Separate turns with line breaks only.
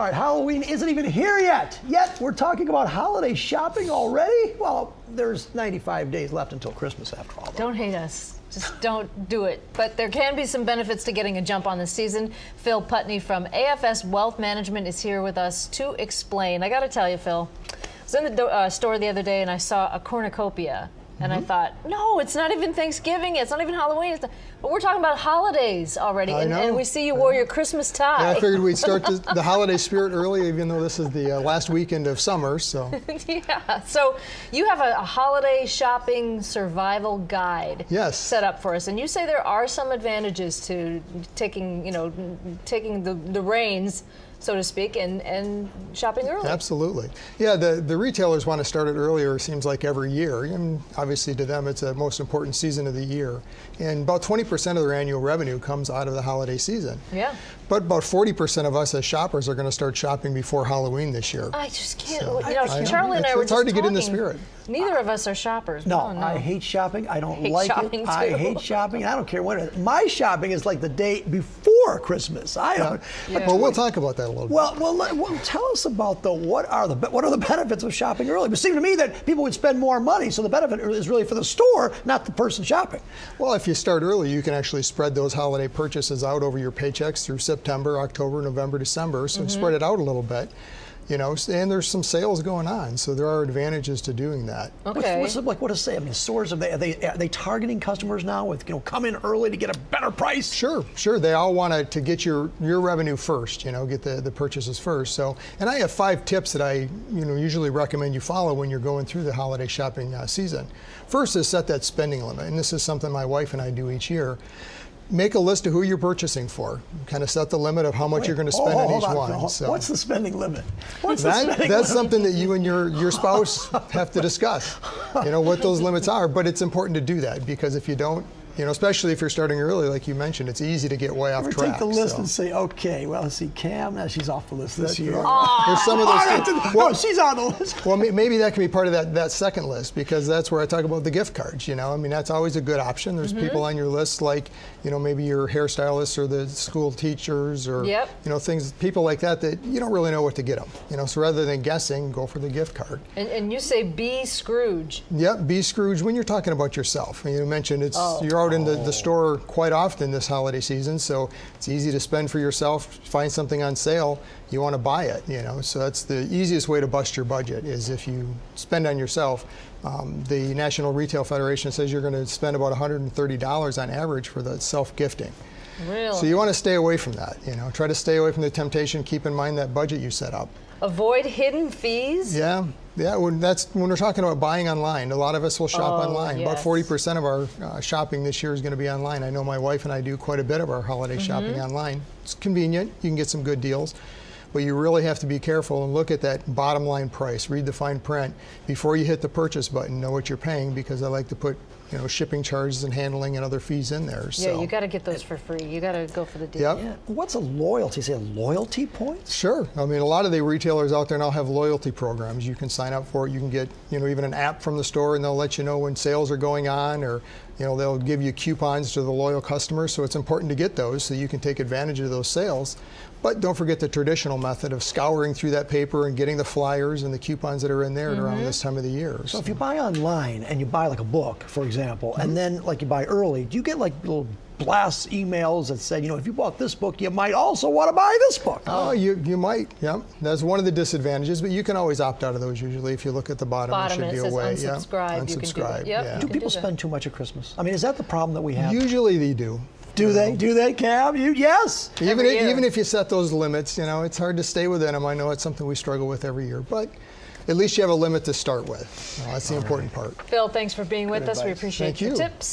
All right, Halloween isn't even here yet. Yet we're talking about holiday shopping already? Well, there's 95 days left until Christmas after all.
Don't hate us. Just don't do it. But there can be some benefits to getting a jump on this season. Phil Putney from AFS Wealth Management is here with us to explain. I got to tell you, Phil, I was in the store the other day and I saw a cornucopia. And I thought, no, it's not even Thanksgiving. It's not even Halloween. But we're talking about holidays already. And we see you wore your Christmas tie.
Yeah, I figured we'd start the holiday spirit early, even though this is the last weekend of summer. So
yeah. So you have a holiday shopping survival guide set up for us. And you say there are some advantages to taking the reins, so to speak, and shopping early.
Absolutely. Yeah, the retailers want to start it earlier, it seems like every year. And obviously to them, it's the most important season of the year. And about 20% of their annual revenue comes out of the holiday season.
Yeah.
But about 40% of us as shoppers are going to start shopping before Halloween this year.
I just can't. So, Charlie and I were just
It's hard to get in the
talking.
spirit.
Neither of us are shoppers.
No, I hate shopping. I don't like it.
Too.
I hate shopping. I don't care what it is. My shopping is like the day before Christmas. I don't.
Yeah. Well, we'll talk about that a little bit.
Well, tell us about what are the benefits of shopping early? It seemed to me that people would spend more money, so the benefit is really for the store, not the person shopping.
Well, if you start early, you can actually spread those holiday purchases out over your paychecks through September, October, November, December. So spread it out a little bit. And there's some sales going on, so there are advantages to doing that.
Okay.
What to say? I mean, stores are they targeting customers now with come in early to get a better price?
Sure. They all want to get your revenue first. Get the purchases first. So, and I have 5 tips that I usually recommend you follow when you're going through the holiday shopping season. First is set that spending limit, and this is something my wife and I do each year. Make a list of who you're purchasing for. Kind of set the limit of how much you're going to spend on each one.
So. What's the spending limit?
That's something that you and your spouse have to discuss. What those limits are. But it's important to do that, because if you don't, especially if you're starting early, like you mentioned, it's easy to get way off track.
Take the list and say, okay, well, let's see, Cam, she's off the list this year.
There's some of those.
No, she's on the list.
Well, maybe that can be part of that second list, because that's where I talk about the gift cards. I mean, that's always a good option. There's people on your list like, maybe your hairstylists or the school teachers or people like that you don't really know what to get them. So rather than guessing, go for the gift card.
And you say be Scrooge.
Yep, be Scrooge when you're talking about yourself. You mentioned you're out in the store quite often this holiday season, so it's easy to spend for yourself. Find something on sale, you want to buy it. So that's the easiest way to bust your budget, is if you spend on yourself. The National Retail Federation says you're going to spend about $130 on average for the self-gifting.
Really?
So you want to stay away from that. Try to stay away from the temptation. Keep in mind that budget you set up.
Avoid hidden fees?
Yeah. That's when we're talking about buying online. A lot of us will shop online.
Yes.
About 40% of our shopping this year is going to be online. I know my wife and I do quite a bit of our holiday shopping online. It's convenient. You can get some good deals. But you really have to be careful and look at that bottom line price. Read the fine print before you hit the purchase button. Know what you're paying, because I like to put shipping charges and handling and other fees in there.
Yeah, you got to get those for free. You got to go for the deal.
Yep.
Yeah. What's a loyalty? Say loyalty points?
Sure. I mean, a lot of the retailers out there now have loyalty programs. You can sign up for it. You can get even an app from the store, and they'll let you know when sales are going on, or they'll give you coupons to the loyal customers. So it's important to get those so you can take advantage of those sales. But don't forget the traditional method of scouring through that paper and getting the flyers and the coupons that are in there around this time of the year.
So if you buy online and you buy like a book, for example, and then you buy early, do you get like little blast emails that say, if you bought this book, you might also want to buy this book?
Oh, you might. Yeah, that's one of the disadvantages. But you can always opt out of those. Usually, if you look at the bottom there should be a way.
Unsubscribe. You can do that. Yep.
Do people spend too much at Christmas? I mean, is that the problem that we have?
Usually they do.
Do they, Cam? Yes.
Even if you set those limits, it's hard to stay within them. I know it's something we struggle with every year, but at least you have a limit to start with. That's the important part.
Phil, thanks for being with us. We appreciate your tips.